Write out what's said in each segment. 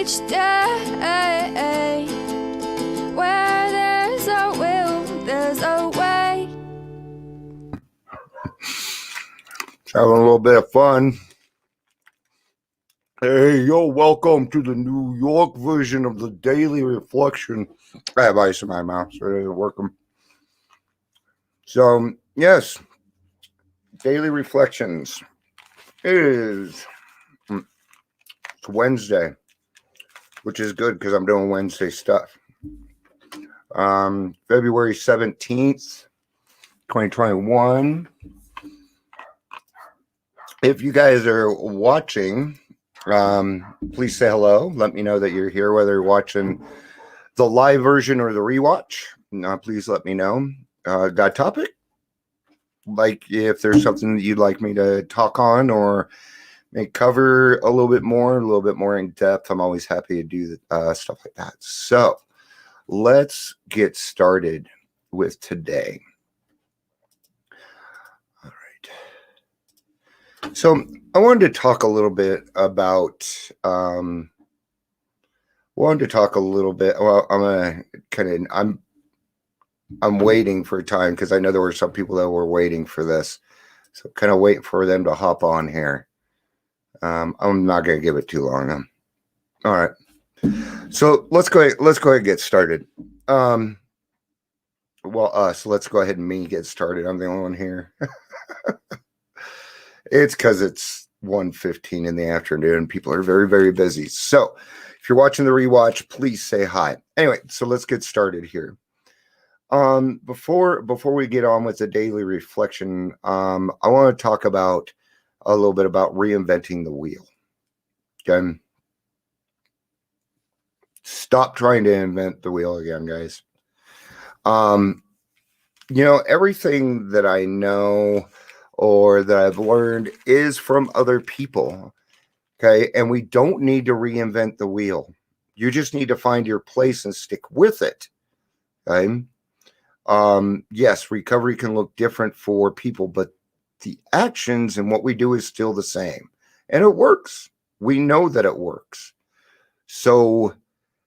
each day. Where there's a will, there's a way. Having a little bit of fun. Hey, yo, welcome to the New York version of the Daily Reflection. I have ice in my mouth, so it isn't working. So, yes, Daily Reflections. It's Wednesday, which is good because I'm doing Wednesday stuff. February 17th, 2021. If you guys are watching, please say hello. Let me know that you're here, whether you're watching the live version or the rewatch. Please let me know. Got a topic? Like if there's something that you'd like me to talk on or may cover a little bit more in depth, I'm always happy to do stuff like that. So let's get started with today. All right. So I wanted to talk a little bit about, well, I'm waiting for time because I know there were some people that were waiting for this. So kind of waiting for them to hop on here. I'm not going to give it too long. All right. So let's go ahead and get started. Let's go ahead and me get started. I'm the only one here. It's because it's 1:15 in the afternoon. People are very, very busy. So if you're watching the rewatch, please say hi. Anyway, so let's get started here. Before we get on with the daily reflection, I want to talk about a little bit about reinventing the wheel. Okay. Stop trying to invent the wheel again, guys. Everything that I know or that I've learned is from other people. Okay. And we don't need to reinvent the wheel. You just need to find your place and stick with it. Okay. Yes, recovery can look different for people, but the actions and what we do is still the same. And it works. We know that it works. So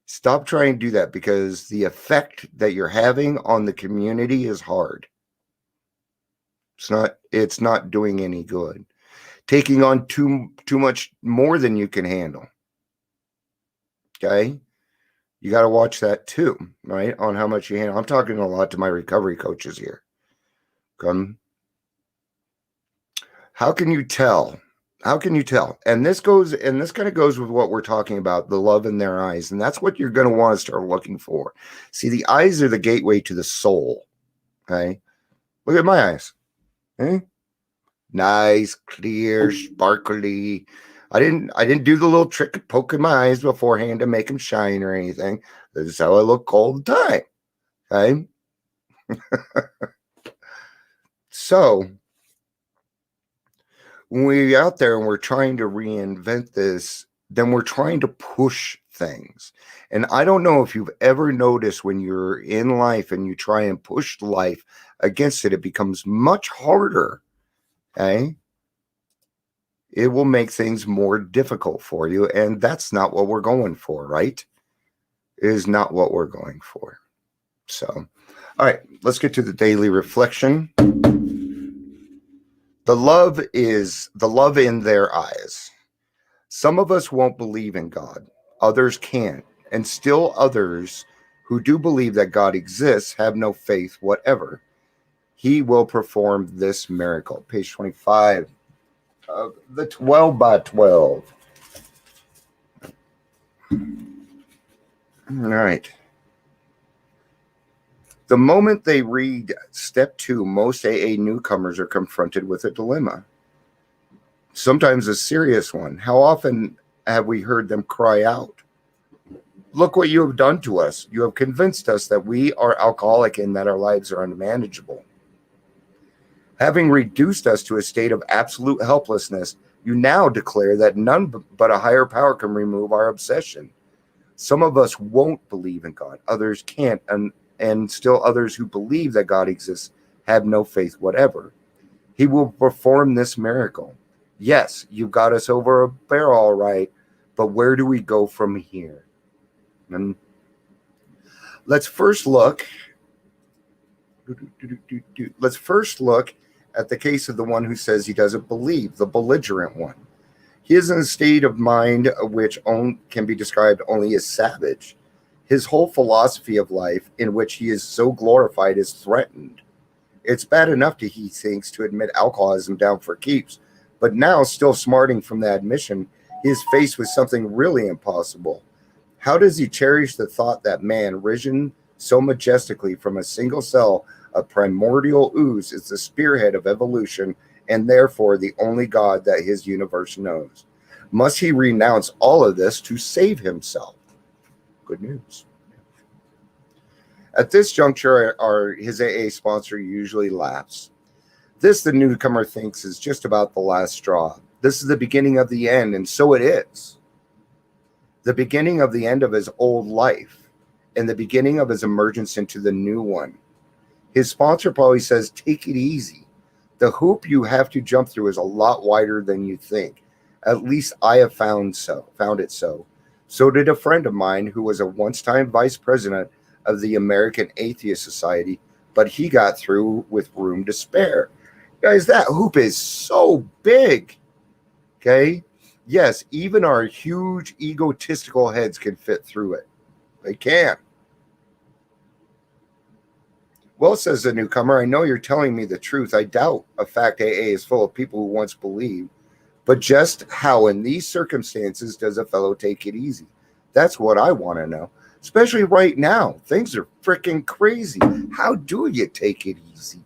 stop trying to do that because the effect that you're having on the community is hard. It's not doing any good. Taking on too much more than you can handle. Okay? You got to watch that too, right? On how much you handle. I'm talking a lot to my recovery coaches here. How can you tell? And this kind of goes with what we're talking about, the love in their eyes. And that's what you're going to want to start looking for. See, the eyes are the gateway to the soul. Okay. Look at my eyes. Okay? Nice, clear, sparkly. I didn't do the little trick of poking my eyes beforehand to make them shine or anything. This is how I look all the time. Okay. So when we're out there and we're trying to reinvent this, then we're trying to push things. And I don't know if you've ever noticed when you're in life and you try and push life against it, it becomes much harder. Okay. It will make things more difficult for you. And that's not what we're going for, right? It is not what we're going for. So, all right, let's get to the daily reflection. The love in their eyes. Some of us won't believe in God. Others can't. And still others who do believe that God exists have no faith whatever. He will perform this miracle. Page 25. The 12 by 12. All right. The moment they read step 2, most AA newcomers are confronted with a dilemma. Sometimes a serious one. How often have we heard them cry out, "Look what you have done to us. You have convinced us that we are alcoholic and that our lives are unmanageable. Having reduced us to a state of absolute helplessness, you now declare that none but a higher power can remove our obsession. Some of us won't believe in God. Others can't. And still others who believe that God exists have no faith whatever. He will perform this miracle. Yes, you got us over a barrel, all right, But where do we go from here? And let's first look at the case of the one who says he doesn't believe, the belligerent one. He is in a state of mind which can be described only as savage. His whole philosophy of life, in which he is so glorified, is threatened. It's bad enough, he thinks, to admit alcoholism down for keeps, but now, still smarting from that admission, he is faced with something really impossible. How does he cherish the thought that man, risen so majestically from a single cell of primordial ooze, is the spearhead of evolution and therefore the only God that his universe knows? Must he renounce all of this to save himself? Good news. At this juncture, his AA sponsor usually laughs. This, the newcomer thinks, is just about the last straw. This is the beginning of the end, and so it is. The beginning of the end of his old life and the beginning of his emergence into the new one. His sponsor probably says, take it easy. The hoop you have to jump through is a lot wider than you think. At least I have found it so. So did a friend of mine who was a once-time vice president of the American Atheist Society, but he got through with room to spare. Guys, that hoop is so big. Okay? Yes, even our huge egotistical heads can fit through it. They can. Well, says the newcomer, I know you're telling me the truth. I doubt a fact AA is full of people who once believed. But just how in these circumstances does a fellow take it easy? That's what I want to know. Especially right now. Things are freaking crazy. How do you take it easy?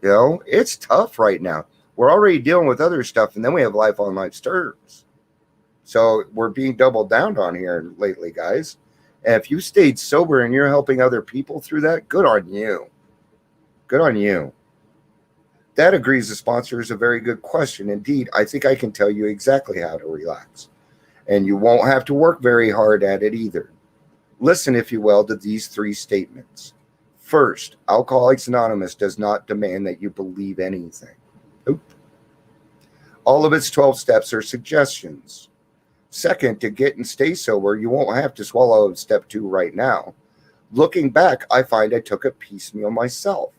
You know, it's tough right now. We're already dealing with other stuff, and then we have life on life's terms. So we're being doubled down on here lately, guys. And if you stayed sober and you're helping other people through that, good on you. Good on you. That agrees the sponsor is a very good question. Indeed, I think I can tell you exactly how to relax. And you won't have to work very hard at it either. Listen, if you will, to these three statements. First, Alcoholics Anonymous does not demand that you believe anything. Nope. All of its 12 steps are suggestions. Second, to get and stay sober, you won't have to swallow step 2 right now. Looking back, I find I took it piecemeal myself.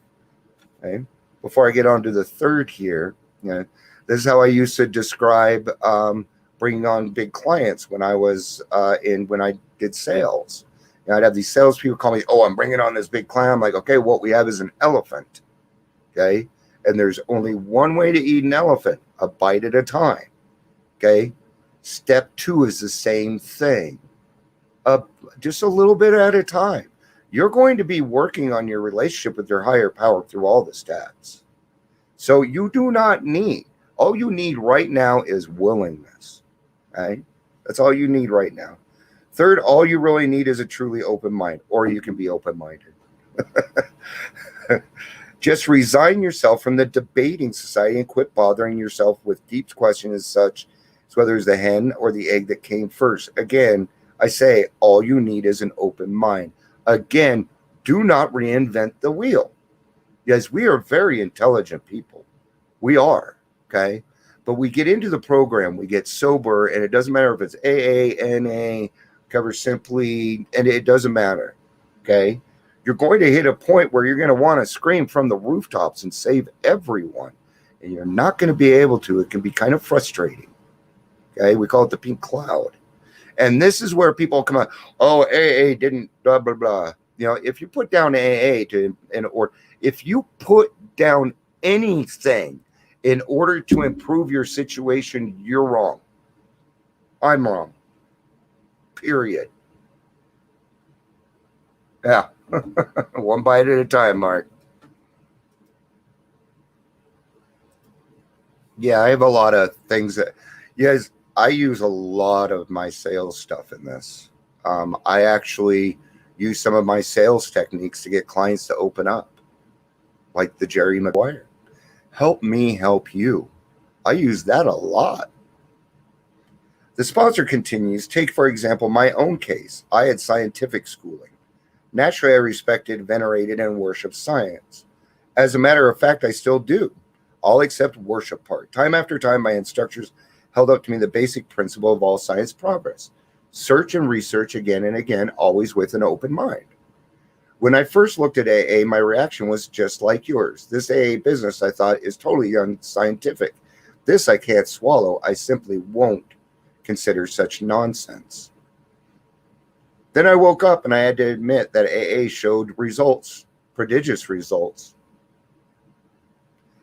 Okay? Before I get on to the third here, this is how I used to describe bringing on big clients when I was when I did sales. I'd have these salespeople call me, oh, I'm bringing on this big client. I'm like, okay, what we have is an elephant. Okay? And there's only one way to eat an elephant, a bite at a time. Okay? Step 2 is the same thing. Just a little bit at a time. You're going to be working on your relationship with your higher power through all the steps. So you do not need, all you need right now is willingness. Right? That's all you need right now. Third, all you really need is a truly open mind, or you can be open-minded. Just resign yourself from the debating society and quit bothering yourself with deep questions such as whether it's the hen or the egg that came first. Again, I say all you need is an open mind. Again, do not reinvent the wheel. Yes, we are very intelligent people. We are, okay? But we get into the program, we get sober, and it doesn't matter if it's AA, NA, Cover Simply, and it doesn't matter, okay? You're going to hit a point where you're going to want to scream from the rooftops and save everyone, and you're not going to be able to. It can be kind of frustrating, okay? We call it the pink cloud. And this is where people come out, oh, AA didn't, blah, blah, blah. You know, if you put down AA or if you put down anything in order to improve your situation, you're wrong. I'm wrong. Period. Yeah. One bite at a time, Mark. Yeah, I have a lot of things that, yes, I use a lot of my sales stuff in this. I actually use some of my sales techniques to get clients to open up, like the Jerry Maguire. Help me help you. I use that a lot. The sponsor continues, take, for example, my own case. I had scientific schooling. Naturally, I respected, venerated, and worshiped science. As a matter of fact, I still do. All except worship part. Time after time, my instructors held up to me the basic principle of all science progress. Search and research again and again, always with an open mind. When I first looked at AA, my reaction was just like yours. This AA business, I thought, is totally unscientific. This I can't swallow. I simply won't consider such nonsense. Then I woke up and I had to admit that AA showed results, prodigious results.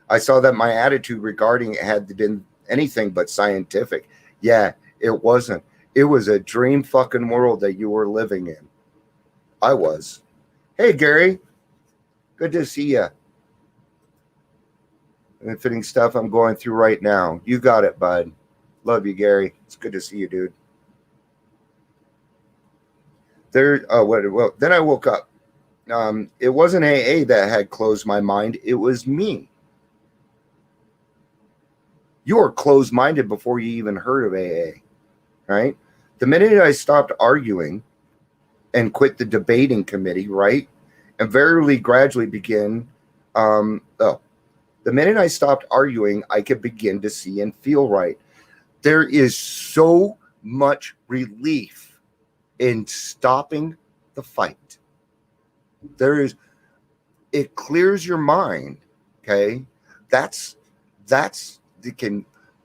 I saw that my attitude regarding it had been anything but scientific. Yeah, it wasn't. It was a dream fucking world that you were living in. I was. Hey, Gary. Good to see you. And fitting stuff I'm going through right now. You got it, bud. Love you, Gary. It's good to see you, dude. Then I woke up. It wasn't AA that had closed my mind. It was me. You were closed-minded before you even heard of AA, right? The minute I stopped arguing and quit the debating committee, right, and gradually begin, the minute I stopped arguing, I could begin to see and feel right. There is so much relief in stopping the fight. It clears your mind, okay? That's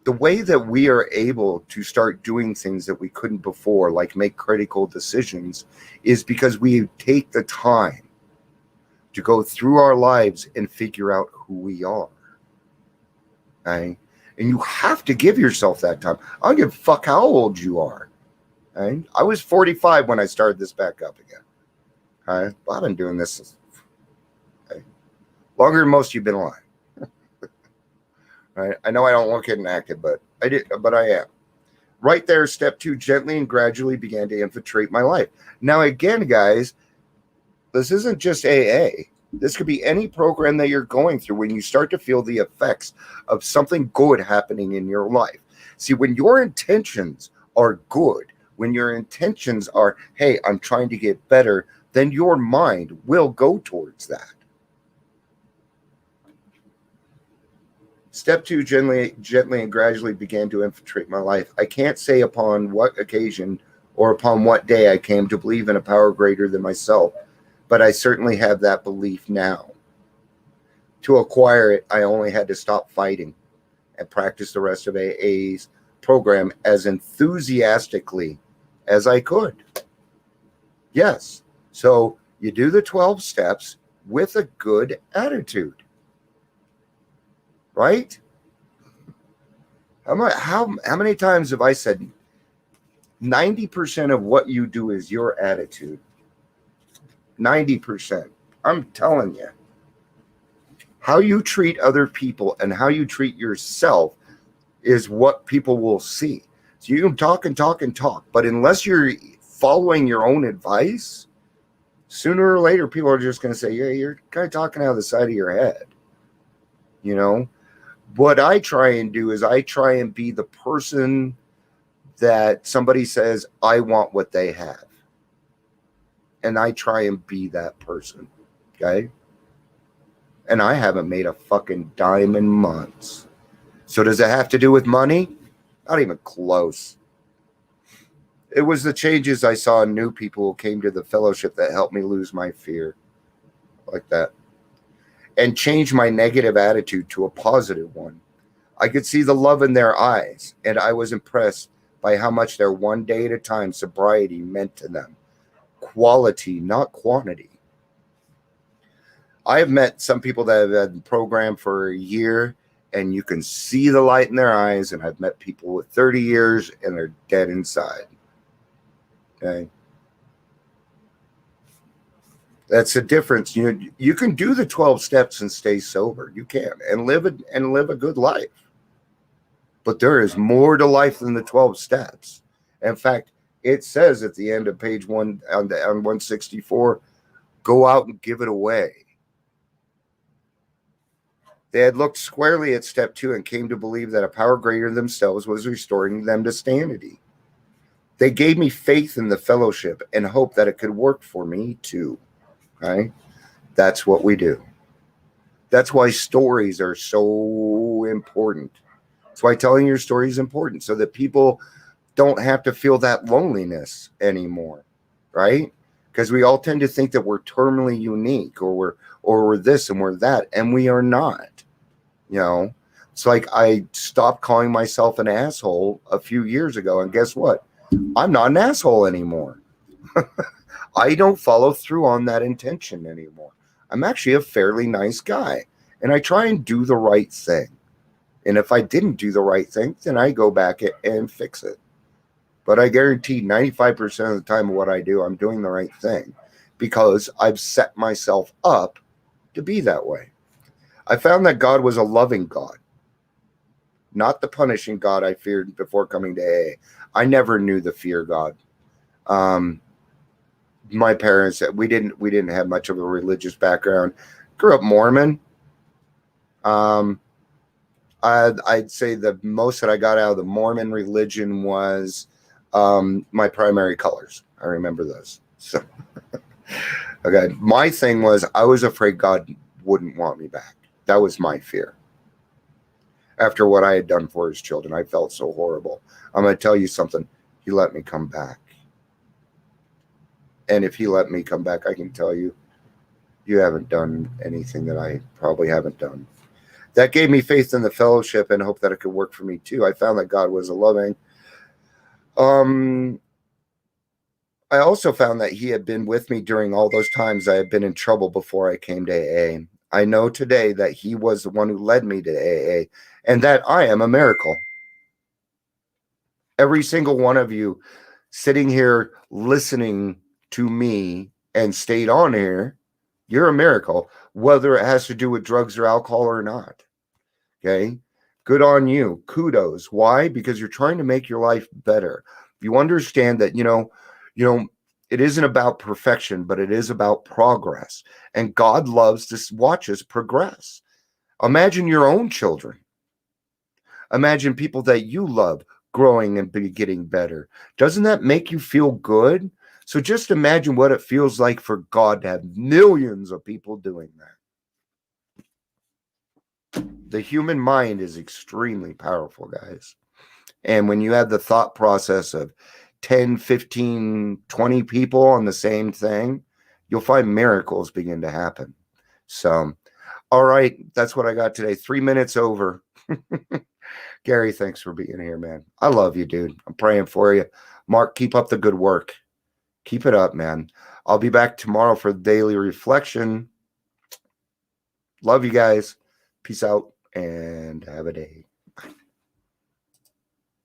the way that we are able to start doing things that we couldn't before, like make critical decisions, is because we take the time to go through our lives and figure out who we are. Okay? And you have to give yourself that time. I don't give a fuck how old you are. Okay? I was 45 when I started this back up again. Okay? Well, I've been doing this longer than most of you've been alive. Right? I know I don't look it and act it, but I am. Right there, step 2, gently and gradually began to infiltrate my life. Now, again, guys, this isn't just AA. This could be any program that you're going through when you start to feel the effects of something good happening in your life. See, when your intentions are good, when your intentions are, hey, I'm trying to get better, then your mind will go towards that. Step 2, gently and gradually began to infiltrate my life. I can't say upon what occasion or upon what day I came to believe in a power greater than myself, but I certainly have that belief now. To acquire it, I only had to stop fighting and practice the rest of AA's program as enthusiastically as I could. Yes, so you do the 12 steps with a good attitude. Right? How many times have I said 90% of what you do is your attitude? 90%. I'm telling you. How you treat other people and how you treat yourself is what people will see. So you can talk and talk and talk, but unless you're following your own advice, sooner or later people are just going to say, yeah, you're kind of talking out of the side of your head. You know? What I try and do is I try and be the person that somebody says, I want what they have. And I try and be that person. Okay? And I haven't made a fucking dime in months. So does it have to do with money? Not even close. It was the changes I saw in new people who came to the fellowship that helped me lose my fear. Like that. And change my negative attitude to a positive one. I could see the love in their eyes, and I was impressed by how much their one day at a time sobriety meant to them. Quality, not quantity. I have met some people that have had the program for a year, and you can see the light in their eyes, and I've met people with 30 years, and they're dead inside. Okay? That's the difference. You can do the 12 steps and stay sober. You can and live a good life. But there is more to life than the 12 steps. In fact, it says at the end of page 1 on 164, go out and give it away. They had looked squarely at step 2 and came to believe that a power greater than themselves was restoring them to sanity. They gave me faith in the fellowship and hope that it could work for me too. Okay? That's what we do. That's why stories are so important. That's why telling your story is important, so that people don't have to feel that loneliness anymore, right? Because we all tend to think that we're terminally unique, or we're this and we're that, and we are not. You know, it's like I stopped calling myself an asshole a few years ago, and guess what? I'm not an asshole anymore. I don't follow through on that intention anymore. I'm actually a fairly nice guy, and I try and do the right thing. And if I didn't do the right thing, then I go back and fix it. But I guarantee 95% of the time of what I do, I'm doing the right thing because I've set myself up to be that way. I found that God was a loving God, not the punishing God I feared before coming to AA. I never knew the fear God. My parents, we didn't have much of a religious background. Grew up Mormon. I'd say the most that I got out of the Mormon religion was my primary colors. I remember those. So, okay, my thing was I was afraid God wouldn't want me back. That was my fear. After what I had done for his children, I felt so horrible. I'm going to tell you something. He let me come back. And if he let me come back, I can tell you, you haven't done anything that I probably haven't done. That gave me faith in the fellowship and hope that it could work for me too. I found that God was a loving. I also found that he had been with me during all those times I had been in trouble before I came to AA. I know today that he was the one who led me to AA, and that I am a miracle. Every single one of you sitting here listening to me and stayed on here, you're a miracle, whether it has to do with drugs or alcohol or not. Okay, good on you. Kudos. Why? Because you're trying to make your life better. You understand that, it isn't about perfection, but it is about progress. And God loves to watch us progress. Imagine your own children. Imagine people that you love growing and getting better. Doesn't that make you feel good? So just imagine what it feels like for God to have millions of people doing that. The human mind is extremely powerful, guys. And when you have the thought process of 10, 15, 20 people on the same thing, you'll find miracles begin to happen. So, all right, that's what I got today. 3 minutes over. Gary, thanks for being here, man. I love you, dude. I'm praying for you. Mark, keep up the good work. Keep it up, man. I'll be back tomorrow for daily reflection. Love you guys. Peace out and have a day.